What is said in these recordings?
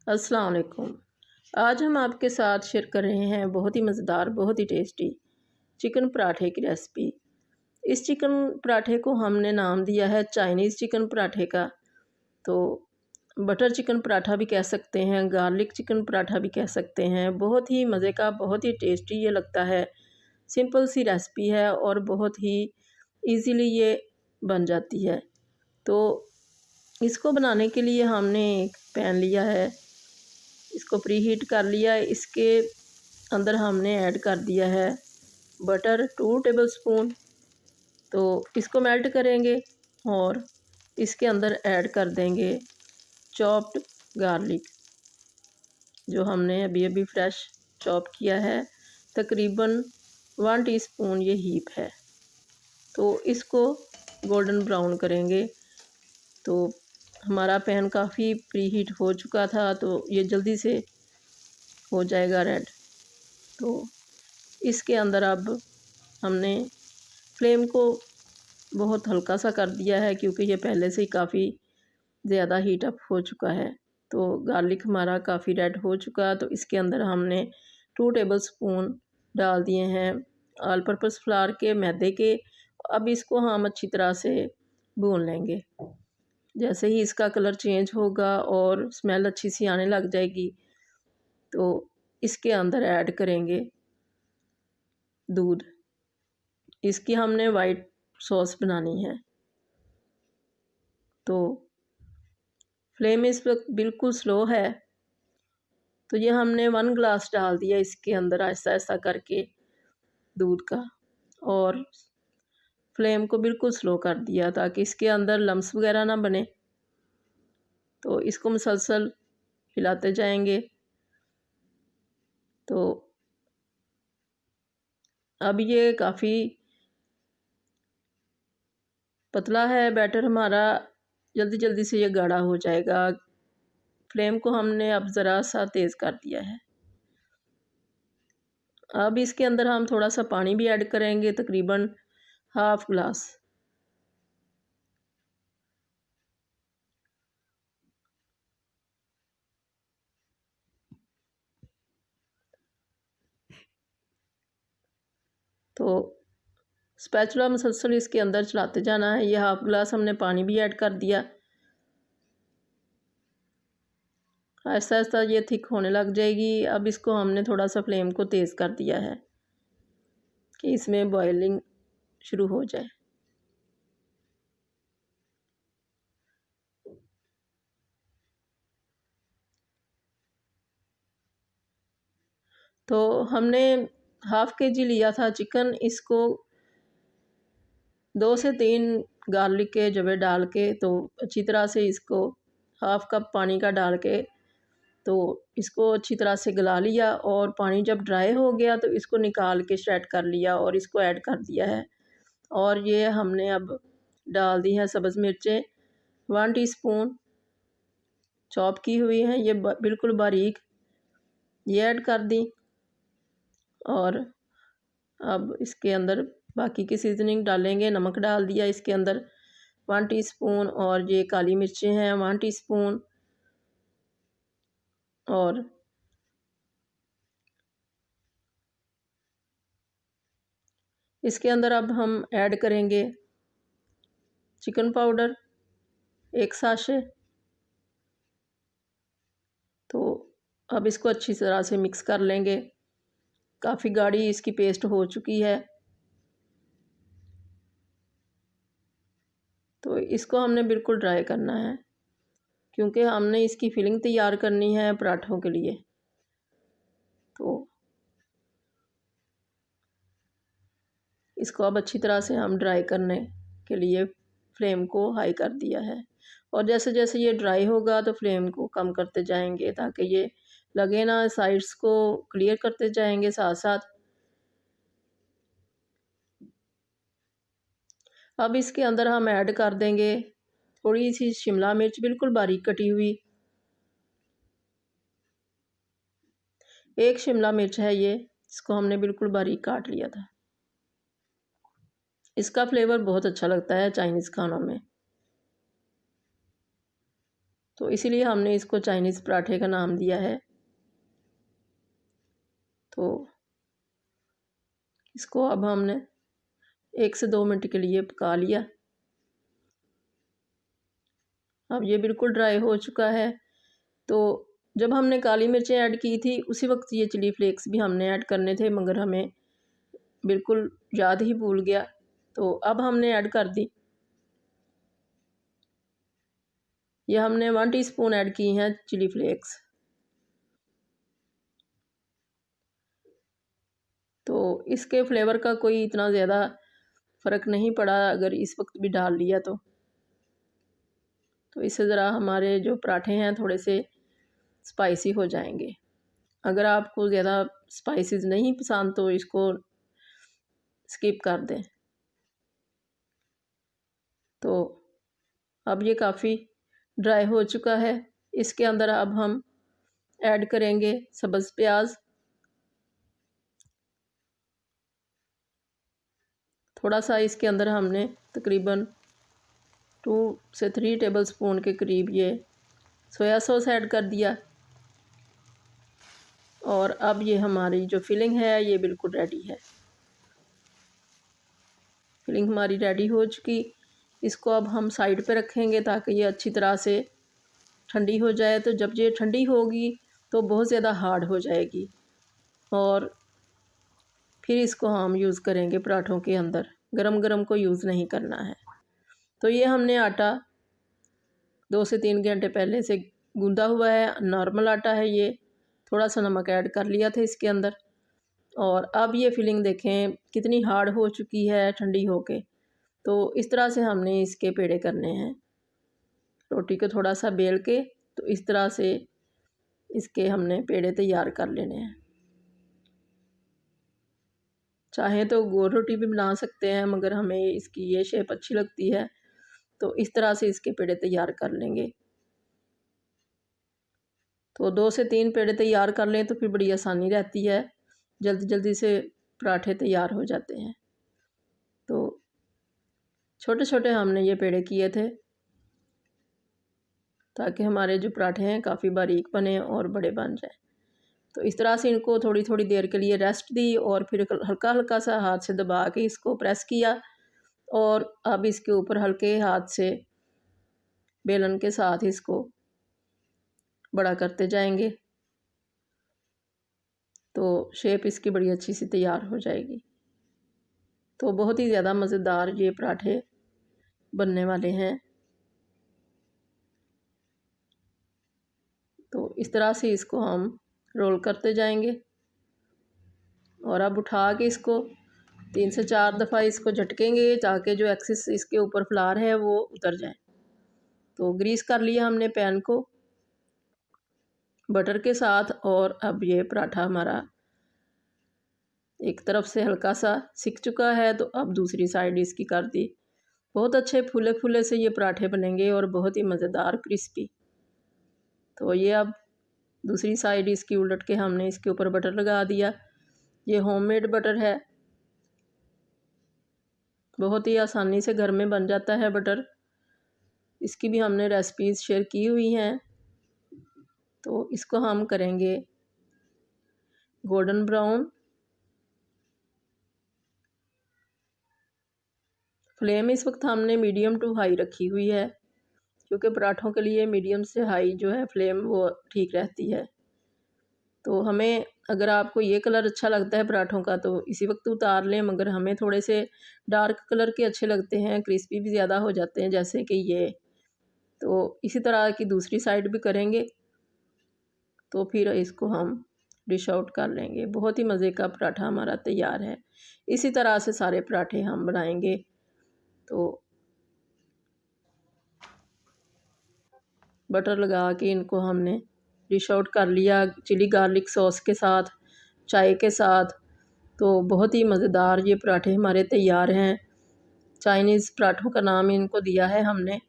अस्सलाम वालेकुम। आज हम आपके साथ शेयर कर रहे हैं बहुत ही मज़ेदार, बहुत ही टेस्टी चिकन पराठे की रेसिपी। इस चिकन पराठे को हमने नाम दिया है चाइनीज़ चिकन पराठे का। तो बटर चिकन पराठा भी कह सकते हैं, गार्लिक चिकन पराठा भी कह सकते हैं। बहुत ही मज़े का, बहुत ही टेस्टी ये लगता है। सिंपल सी रेसिपी है और बहुत ही ईज़िली ये बन जाती है। तो इसको बनाने के लिए हमने एक पैन लिया है, इसको प्री हीट कर लिया है। इसके अंदर हमने ऐड कर दिया है बटर 2 टेबलस्पून। तो इसको मेल्ट करेंगे और इसके अंदर ऐड कर देंगे चॉप्ड गार्लिक, जो हमने अभी अभी फ्रेश चॉप किया है। तकरीबन 1 टीस्पून ये हीप है। तो इसको गोल्डन ब्राउन करेंगे। तो हमारा पैन काफ़ी प्री हीट हो चुका था, तो ये जल्दी से हो जाएगा रेड। तो इसके अंदर अब हमने फ्लेम को बहुत हल्का सा कर दिया है, क्योंकि ये पहले से ही काफ़ी ज़्यादा हीट अप हो चुका है। तो गार्लिक हमारा काफ़ी रेड हो चुका, तो इसके अंदर हमने 2 टेबलस्पून डाल दिए हैं ऑल पर्पस फ्लावर के, मैदे के। अब इसको हम अच्छी तरह से भून लेंगे। जैसे ही इसका कलर चेंज होगा और स्मेल अच्छी सी आने लग जाएगी, तो इसके अंदर ऐड करेंगे दूध। इसकी हमने वाइट सॉस बनानी है। तो फ्लेम इस वक्त बिल्कुल स्लो है। तो ये हमने 1 ग्लास डाल दिया इसके अंदर, ऐसा ऐसा करके दूध का, और फ्लेम को बिल्कुल स्लो कर दिया ताकि इसके अंदर लम्स वगैरह ना बने। तो इसको मुसलसल हिलाते जाएंगे। तो अब ये काफ़ी पतला है बैटर हमारा, जल्दी जल्दी से ये गाढ़ा हो जाएगा। फ्लेम को हमने अब ज़रा सा तेज़ कर दिया है। अब इसके अंदर हम थोड़ा सा पानी भी ऐड करेंगे, तकरीबन हाफ़ ग्लास। तो स्पैचुला मुसलसल इसके अंदर चलाते जाना है। ये हाफ़ ग्लास हमने पानी भी ऐड कर दिया। आहिस्ता आहिस्ता ये थिक होने लग जाएगी। अब इसको हमने थोड़ा सा फ्लेम को तेज़ कर दिया है कि इसमें बॉयलिंग शुरू हो जाए। तो हमने हाफ़ केजी लिया था चिकन। इसको 2 से 3 गार्लिक के जवे डाल के, तो अच्छी तरह से इसको हाफ़ कप पानी का डाल के, तो इसको अच्छी तरह से गला लिया। और पानी जब ड्राई हो गया तो इसको निकाल के स्ट्रेट कर लिया और इसको ऐड कर दिया है। और ये हमने अब डाल दी है सब्ज़ मिर्चें 1 टीस्पून चॉप की हुई हैं, ये बिल्कुल बारीक, ये ऐड कर दी। और अब इसके अंदर बाकी की सीजनिंग डालेंगे। नमक डाल दिया इसके अंदर 1 टीस्पून, और ये काली मिर्चें हैं 1 टीस्पून। और इसके अंदर अब हम ऐड करेंगे चिकन पाउडर 1 साशे। तो अब इसको अच्छी तरह से मिक्स कर लेंगे। काफ़ी गाढ़ी इसकी पेस्ट हो चुकी है। तो इसको हमने बिल्कुल ड्राई करना है, क्योंकि हमने इसकी फिलिंग तैयार करनी है पराठों के लिए। तो इसको अब अच्छी तरह से हम ड्राई करने के लिए फ्लेम को हाई कर दिया है। और जैसे जैसे ये ड्राई होगा तो फ्लेम को कम करते जाएंगे, ताकि ये लगे ना। साइड्स को क्लियर करते जाएंगे साथ साथ। अब इसके अंदर हम ऐड कर देंगे थोड़ी सी शिमला मिर्च, बिल्कुल बारीक कटी हुई। 1 शिमला मिर्च है ये, इसको हमने बिल्कुल बारीक काट लिया था। इसका फ्लेवर बहुत अच्छा लगता है चाइनीज़ खानों में। तो इसीलिए हमने इसको चाइनीज़ पराठे का नाम दिया है। तो इसको अब हमने 1 से 2 मिनट के लिए पका लिया। अब ये बिल्कुल ड्राई हो चुका है। तो जब हमने काली मिर्चें ऐड की थी उसी वक्त ये चिली फ्लेक्स भी हमने ऐड करने थे, मगर हमें बिल्कुल याद ही भूल गया। तो अब हमने ऐड कर दी। ये हमने 1 टीस्पून ऐड की हैं चिली फ्लेक्स। तो इसके फ्लेवर का कोई इतना ज़्यादा फ़र्क नहीं पड़ा अगर इस वक्त भी डाल लिया तो इससे ज़रा हमारे जो पराठे हैं थोड़े से स्पाइसी हो जाएंगे। अगर आपको ज़्यादा स्पाइसेस नहीं पसंद तो इसको स्किप कर दें। तो अब ये काफ़ी ड्राई हो चुका है। इसके अंदर अब हम ऐड करेंगे सब्ज़ प्याज। थोड़ा सा इसके अंदर हमने तकरीबन 2 से 3 टेबलस्पून के करीब ये सोया सॉस ऐड कर दिया। और अब ये हमारी जो फिलिंग है ये बिल्कुल रेडी है। फिलिंग हमारी रेडी हो चुकी। इसको अब हम साइड पे रखेंगे ताकि ये अच्छी तरह से ठंडी हो जाए। तो जब ये ठंडी होगी तो बहुत ज़्यादा हार्ड हो जाएगी और फिर इसको हम यूज़ करेंगे पराठों के अंदर। गरम गरम को यूज़ नहीं करना है। तो ये हमने आटा 2 से 3 घंटे पहले से गूंदा हुआ है, नॉर्मल आटा है ये। थोड़ा सा नमक ऐड कर लिया था इसके अंदर। और अब ये फिलिंग देखें कितनी हार्ड हो चुकी है ठंडी होके। तो इस तरह से हमने इसके पेड़े करने हैं। रोटी को थोड़ा सा बेल के तो इस तरह से इसके हमने पेड़े तैयार कर लेने हैं। चाहें तो गोल रोटी भी बना सकते हैं, मगर हमें इसकी ये शेप अच्छी लगती है तो इस तरह से इसके पेड़े तैयार कर लेंगे। तो 2 से 3 पेड़े तैयार कर लें तो फिर बड़ी आसानी रहती है, जल्दी जल्दी से पराठे तैयार हो जाते हैं। तो छोटे छोटे हमने ये पेड़े किए थे ताकि हमारे जो पराठे हैं काफ़ी बारीक बने और बड़े बन जाए। तो इस तरह से इनको थोड़ी थोड़ी देर के लिए रेस्ट दी और फिर हल्का हल्का सा हाथ से दबा के इसको प्रेस किया। और अब इसके ऊपर हल्के हाथ से बेलन के साथ इसको बड़ा करते जाएंगे तो शेप इसकी बड़ी अच्छी सी तैयार हो जाएगी। तो बहुत ही ज़्यादा मज़ेदार ये पराठे बनने वाले हैं। तो इस तरह से इसको हम रोल करते जाएंगे और अब उठा के इसको 3 से 4 दफ़ा इसको झटकेंगे ताकि जो एक्सेस इसके ऊपर फ्लावर है वो उतर जाए। तो ग्रीस कर लिया हमने पैन को बटर के साथ। और अब ये पराठा हमारा एक तरफ से हल्का सा सिक चुका है तो अब दूसरी साइड इसकी कर दी। बहुत अच्छे फूले फूले से ये पराठे बनेंगे और बहुत ही मज़ेदार क्रिस्पी। तो ये अब दूसरी साइड इसकी उलट के हमने इसके ऊपर बटर लगा दिया। ये होममेड बटर है, बहुत ही आसानी से घर में बन जाता है बटर। इसकी भी हमने रेसिपीज़ शेयर की हुई हैं। तो इसको हम करेंगे गोल्डन ब्राउन। फ्लेम इस वक्त हमने मीडियम टू हाई रखी हुई है क्योंकि पराठों के लिए मीडियम से हाई जो है फ्लेम वो ठीक रहती है। तो हमें अगर आपको ये कलर अच्छा लगता है पराठों का तो इसी वक्त उतार लें, मगर हमें थोड़े से डार्क कलर के अच्छे लगते हैं, क्रिस्पी भी ज़्यादा हो जाते हैं जैसे कि ये। तो इसी तरह की दूसरी साइड भी करेंगे तो फिर इसको हम डिश आउट कर लेंगे। बहुत ही मज़े का पराठा हमारा तैयार है। इसी तरह से सारे पराठे हम बनाएंगे। तो बटर लगा के इनको हमने डिश आउट कर लिया चिली गार्लिक सॉस के साथ, चाय के साथ। तो बहुत ही मज़ेदार ये पराठे हमारे तैयार हैं। चाइनीज़ पराठों का नाम इनको दिया है हमने।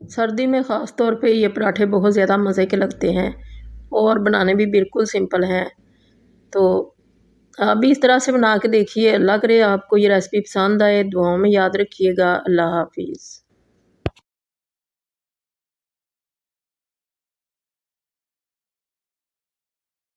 सर्दी में ख़ास तौर पे ये पराठे बहुत ज़्यादा मज़े के लगते हैं और बनाने भी बिल्कुल सिंपल हैं। तो आप भी इस तरह से बना के देखिए। अल्लाह करे आपको ये रेसिपी पसंद आए। दुआओं में याद रखिएगा। अल्लाह हाफिज़।